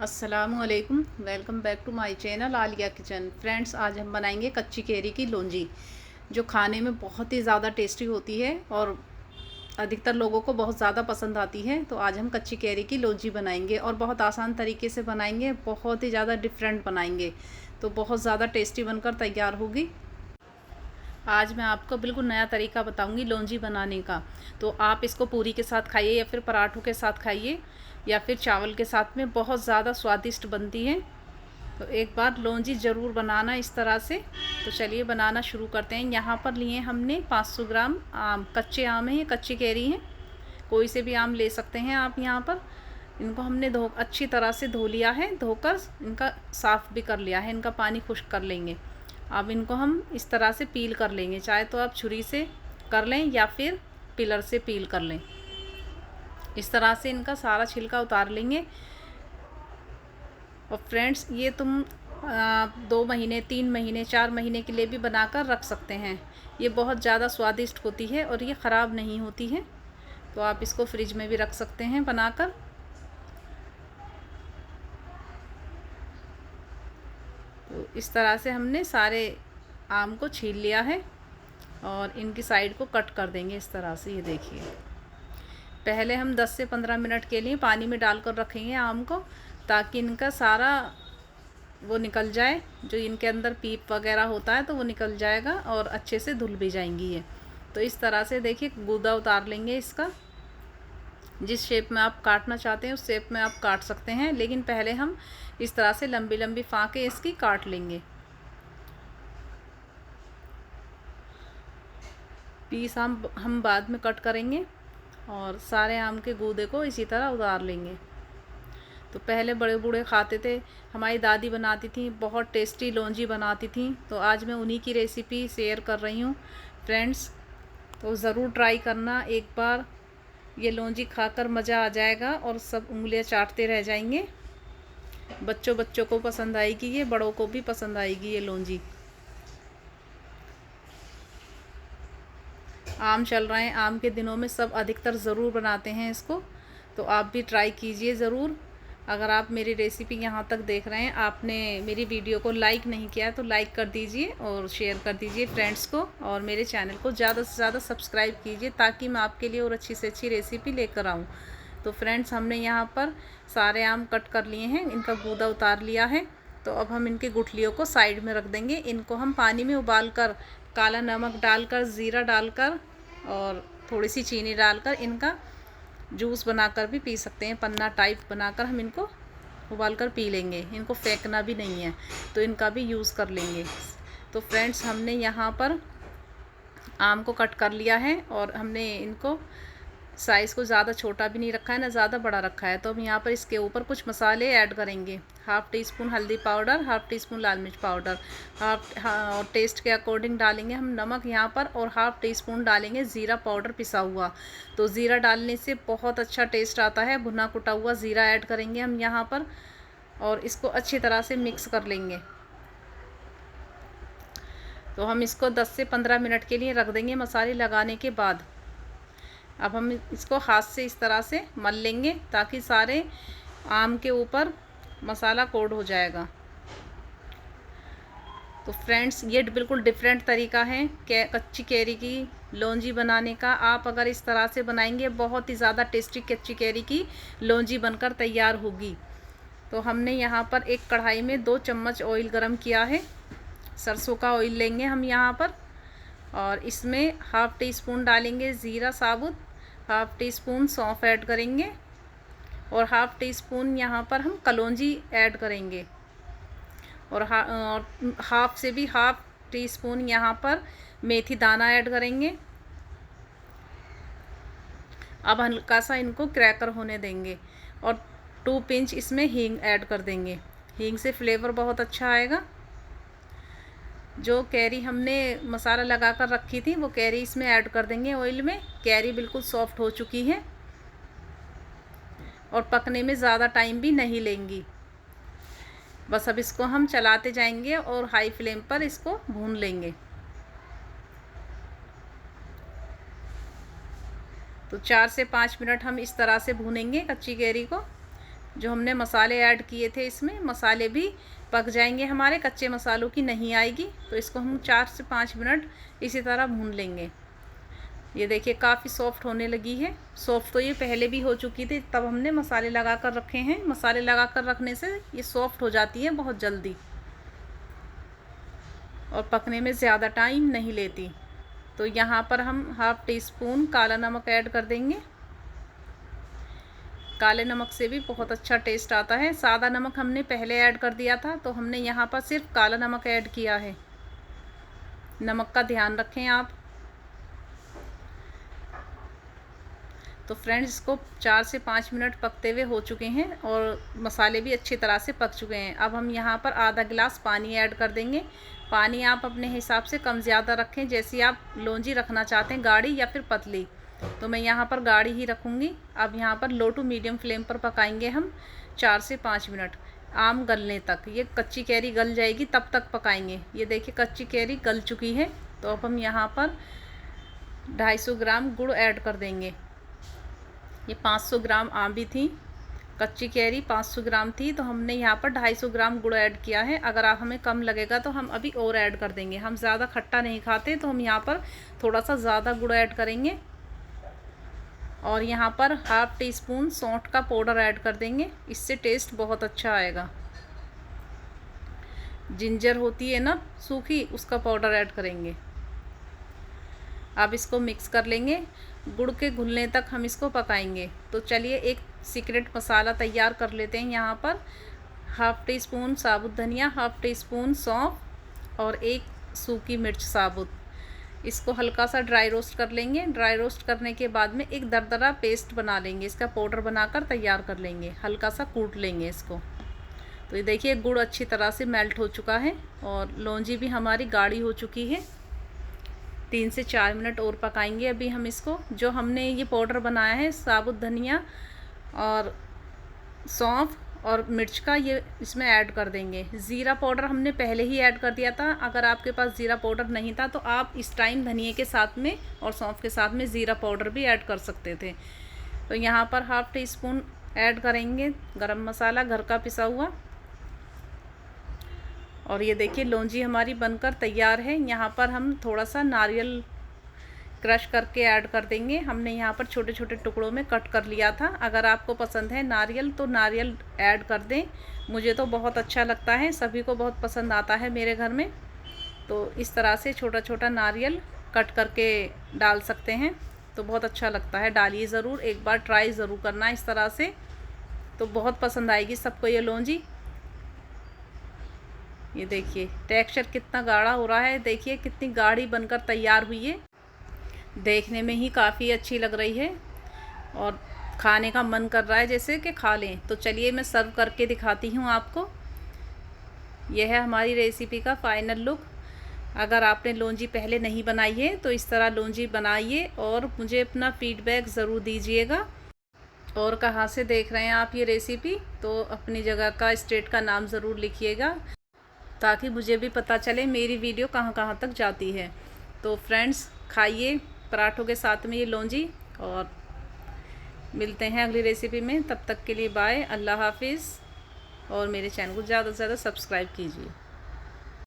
अस्सलामुअलैकुम, welcome back to my channel Aliya kitchen. Friends, आज हम बनाएंगे कच्ची केरी की लौंजी, जो खाने में बहुत ही ज़्यादा टेस्टी होती है और अधिकतर लोगों को बहुत ज़्यादा पसंद आती है। तो आज हम कच्ची केरी की लौंजी बनाएंगे और बहुत आसान तरीके से बनाएंगे, बहुत ही ज़्यादा डिफरेंट बनाएंगे, तो बहुत ज़्यादा टेस्टी बनकर तैयार होगी। आज मैं आपको बिल्कुल नया तरीका बताऊंगी लौंजी बनाने का। तो आप इसको पूरी के साथ खाइए या फिर पराठों के साथ खाइए या फिर चावल के साथ में, बहुत ज़्यादा स्वादिष्ट बनती है। तो एक बार लौंजी ज़रूर बनाना इस तरह से। तो चलिए बनाना शुरू करते हैं। यहाँ पर लिए हमने 500 ग्राम आम, कच्चे आम हैं, ये कच्ची कैरी हैं, कोई से भी आम ले सकते हैं आप। यहाँ पर इनको हमने अच्छी तरह से धो लिया है, धोकर इनका साफ़ भी कर लिया है, इनका पानी खुश्क कर लेंगे। अब इनको हम इस तरह से पील कर लेंगे, चाहे तो आप छुरी से कर लें या फिर पिलर से पील कर लें। इस तरह से इनका सारा छिलका उतार लेंगे। और फ्रेंड्स, ये तुम 2 महीने, 3 महीने, 4 महीने के लिए भी बनाकर रख सकते हैं। ये बहुत ज़्यादा स्वादिष्ट होती है और ये ख़राब नहीं होती है। तो आप इसको फ्रिज में भी रख सकते हैं बनाकर। तो इस तरह से हमने सारे आम को छील लिया है और इनकी साइड को कट कर देंगे इस तरह से। ये देखिए, पहले हम 10 से 15 मिनट के लिए पानी में डालकर रखेंगे आम को, ताकि इनका सारा वो निकल जाए, जो इनके अंदर पीप वगैरह होता है तो वो निकल जाएगा और अच्छे से धुल भी जाएंगी ये। तो इस तरह से देखिए, गूदा उतार लेंगे इसका। जिस शेप में आप काटना चाहते हैं उस शेप में आप काट सकते हैं, लेकिन पहले हम इस तरह से लंबी लंबी फाँकें इसकी काट लेंगे। पीस हम बाद में कट करेंगे और सारे आम के गूदे को इसी तरह उतार लेंगे। तो पहले बड़े बूढ़े खाते थे, हमारी दादी बनाती थी, बहुत टेस्टी लौंजी बनाती थी। तो आज मैं उन्हीं की रेसिपी शेयर कर रही हूँ फ्रेंड्स। तो ज़रूर ट्राई करना एक बार, ये लौंजी खाकर मज़ा आ जाएगा और सब उंगलियां चाटते रह जाएंगे। बच्चों बच्चों को पसंद आएगी ये, बड़ों को भी पसंद आएगी ये लौंजी। आम चल रहे हैं, आम के दिनों में सब अधिकतर ज़रूर बनाते हैं इसको। तो आप भी ट्राई कीजिए ज़रूर। अगर आप मेरी रेसिपी यहाँ तक देख रहे हैं, आपने मेरी वीडियो को लाइक नहीं किया है तो लाइक कर दीजिए और शेयर कर दीजिए फ्रेंड्स को, और मेरे चैनल को ज़्यादा से ज़्यादा सब्सक्राइब कीजिए, ताकि मैं आपके लिए और अच्छी से अच्छी रेसिपी लेकर आऊँ। तो फ्रेंड्स, हमने यहाँ पर सारे आम कट कर लिए हैं, इनका गूदा उतार लिया है। तो अब हम इनकी गुठलियों को साइड में रख देंगे। इनको हम पानी में उबाल कर, काला नमक डालकर, ज़ीरा डालकर और थोड़ी सी चीनी डालकर इनका जूस बनाकर भी पी सकते हैं। पन्ना टाइप बनाकर हम इनको उबाल कर पी लेंगे, इनको फेंकना भी नहीं है, तो इनका भी यूज़ कर लेंगे। तो फ्रेंड्स, हमने यहाँ पर आम को कट कर लिया है और हमने इनको साइज़ को ज़्यादा छोटा भी नहीं रखा है, ना ज़्यादा बड़ा रखा है। तो हम यहाँ पर इसके ऊपर कुछ मसाले ऐड करेंगे। 1/2 टीस्पून हल्दी पाउडर, 1/2 टीस्पून लाल मिर्च पाउडर, और टेस्ट के अकॉर्डिंग डालेंगे हम नमक यहाँ पर, और 1/2 टीस्पून डालेंगे ज़ीरा पाउडर पिसा हुआ। तो ज़ीरा डालने से बहुत अच्छा टेस्ट आता है। भुना कुटा हुआ ज़ीरा ऐड करेंगे हम यहाँ पर और इसको अच्छी तरह से मिक्स कर लेंगे। तो हम इसको 10 से 15 मिनट के लिए रख देंगे मसाले लगाने के बाद। अब हम इसको हाथ से इस तरह से मल लेंगे, ताकि सारे आम के ऊपर मसाला कोट हो जाएगा। तो फ्रेंड्स, ये बिल्कुल डिफरेंट तरीका है कच्ची कैरी की लौंजी बनाने का। आप अगर इस तरह से बनाएंगे, बहुत ही ज़्यादा टेस्टी कच्ची कैरी की लौंजी बनकर तैयार होगी। तो हमने यहाँ पर एक कढ़ाई में 2 चम्मच ऑयल गरम किया है। सरसों का ऑयल लेंगे हम यहाँ पर, और इसमें 1/2 टीस्पून डालेंगे ज़ीरा साबुत, 1/2 टीस्पून सौंफ ऐड करेंगे और 1/2 टीस्पून यहाँ पर हम कलौंजी ऐड करेंगे, और हाफ से भी 1/2 टीस्पून यहाँ पर मेथी दाना ऐड करेंगे। अब हल्का सा इनको क्रैकर होने देंगे और 2 पिंच इसमें हींग ऐड कर देंगे। हींग से फ्लेवर बहुत अच्छा आएगा। जो कैरी हमने मसाला लगा कर रखी थी, वो कैरी इसमें ऐड कर देंगे ऑयल में। कैरी बिल्कुल सॉफ्ट हो चुकी है और पकने में ज़्यादा टाइम भी नहीं लेंगी। बस अब इसको हम चलाते जाएंगे और हाई फ्लेम पर इसको भून लेंगे। तो 4 से 5 मिनट हम इस तरह से भूनेंगे कच्ची कैरी को, जो हमने मसाले ऐड किए थे इसमें मसाले भी पक जाएंगे हमारे, कच्चे मसालों की नहीं आएगी। तो इसको हम 4 से 5 मिनट इसी तरह भून लेंगे। ये देखिए काफ़ी सॉफ्ट होने लगी है। सॉफ्ट तो ये पहले भी हो चुकी थी, तब हमने मसाले लगा कर रखे हैं। मसाले लगा कर रखने से ये सॉफ्ट हो जाती है बहुत जल्दी और पकने में ज़्यादा टाइम नहीं लेती। तो यहाँ पर हम 1/2 टीस्पून काला नमक ऐड कर देंगे। काले नमक से भी बहुत अच्छा टेस्ट आता है। सादा नमक हमने पहले ऐड कर दिया था, तो हमने यहाँ पर सिर्फ काला नमक ऐड किया है। नमक का ध्यान रखें आप। तो फ्रेंड्स, इसको 4 से 5 मिनट पकते हुए हो चुके हैं और मसाले भी अच्छी तरह से पक चुके हैं। अब हम यहाँ पर आधा गिलास पानी ऐड कर देंगे। पानी आप अपने हिसाब से कम ज़्यादा रखें, जैसी आप लौंजी रखना चाहते हैं, गाढ़ी या फिर पतली। तो मैं यहाँ पर गाढ़ी ही रखूँगी। अब यहाँ पर लो टू मीडियम फ्लेम पर पकाएंगे हम 4 से 5 मिनट, आम गलने तक। ये कच्ची कैरी गल जाएगी तब तक पकाएंगे। ये देखिए कच्ची कैरी गल चुकी है। तो अब हम यहाँ पर 250 ग्राम गुड़ ऐड कर देंगे। ये 500 ग्राम आंबी थी, कच्ची कैरी 500 ग्राम थी, तो हमने यहाँ पर 250 ग्राम गुड़ ऐड किया है। अगर आप हमें कम लगेगा तो हम अभी और ऐड कर देंगे। हम ज़्यादा खट्टा नहीं खाते, तो हम यहाँ पर थोड़ा सा ज़्यादा गुड़ ऐड करेंगे। और यहाँ पर 1/2 टीस्पून सौंठ का पाउडर ऐड कर देंगे, इससे टेस्ट बहुत अच्छा आएगा। जिंजर होती है ना सूखी, उसका पाउडर ऐड करेंगे। अब इसको मिक्स कर लेंगे। गुड़ के घुलने तक हम इसको पकाएंगे। तो चलिए एक सीक्रेट मसाला तैयार कर लेते हैं। यहाँ पर 1/2 टीस्पून साबुत धनिया, 1/2 टीस्पून सौंफ और 1 सूखी मिर्च साबुत। इसको हल्का सा ड्राई रोस्ट कर लेंगे। ड्राई रोस्ट करने के बाद में एक दरदरा पेस्ट बना लेंगे, इसका पाउडर बनाकर तैयार कर लेंगे। हल्का सा कूट लेंगे इसको। तो ये देखिए गुड़ अच्छी तरह से मेल्ट हो चुका है और लौंजी भी हमारी गाढ़ी हो चुकी है। 3 से 4 मिनट और पकाएंगे अभी हम इसको। जो हमने ये पाउडर बनाया है साबुत धनिया और सौंफ और मिर्च का, ये इसमें ऐड कर देंगे। ज़ीरा पाउडर हमने पहले ही ऐड कर दिया था। अगर आपके पास ज़ीरा पाउडर नहीं था तो आप इस टाइम धनिया के साथ में और सौंफ के साथ में ज़ीरा पाउडर भी ऐड कर सकते थे। तो यहाँ पर 1/2 टीस्पून ऐड करेंगे गरम मसाला घर का पिसा हुआ। और ये देखिए लौंजी हमारी बनकर तैयार है। यहाँ पर हम थोड़ा सा नारियल क्रश करके ऐड कर देंगे। हमने यहाँ पर छोटे छोटे टुकड़ों में कट कर लिया था। अगर आपको पसंद है नारियल तो नारियल ऐड कर दें। मुझे तो बहुत अच्छा लगता है, सभी को बहुत पसंद आता है मेरे घर में। तो इस तरह से छोटा छोटा नारियल कट करके डाल सकते हैं, तो बहुत अच्छा लगता है। डालिए ज़रूर, एक बार ट्राई ज़रूर करना इस तरह से, तो बहुत पसंद आएगी सबको ये लौंजी। ये देखिए टेक्सचर कितना गाढ़ा हो रहा है, देखिए कितनी गाढ़ी बनकर तैयार हुई है। देखने में ही काफ़ी अच्छी लग रही है और खाने का मन कर रहा है जैसे कि खा लें। तो चलिए मैं सर्व करके दिखाती हूँ आपको। यह है हमारी रेसिपी का फाइनल लुक। अगर आपने लौंजी पहले नहीं बनाई है तो इस तरह लौंजी बनाइए और मुझे अपना फीडबैक ज़रूर दीजिएगा। और कहाँ से देख रहे हैं आप ये रेसिपी, तो अपनी जगह का, स्टेट का नाम ज़रूर लिखिएगा, ताकि मुझे भी पता चले मेरी वीडियो कहाँ कहाँ तक जाती है। तो फ्रेंड्स, खाइए पराठों के साथ में ये लौंजी, और मिलते हैं अगली रेसिपी में। तब तक के लिए बाय, अल्लाह हाफिज़। और मेरे चैनल को ज़्यादा से ज़्यादा सब्सक्राइब कीजिए।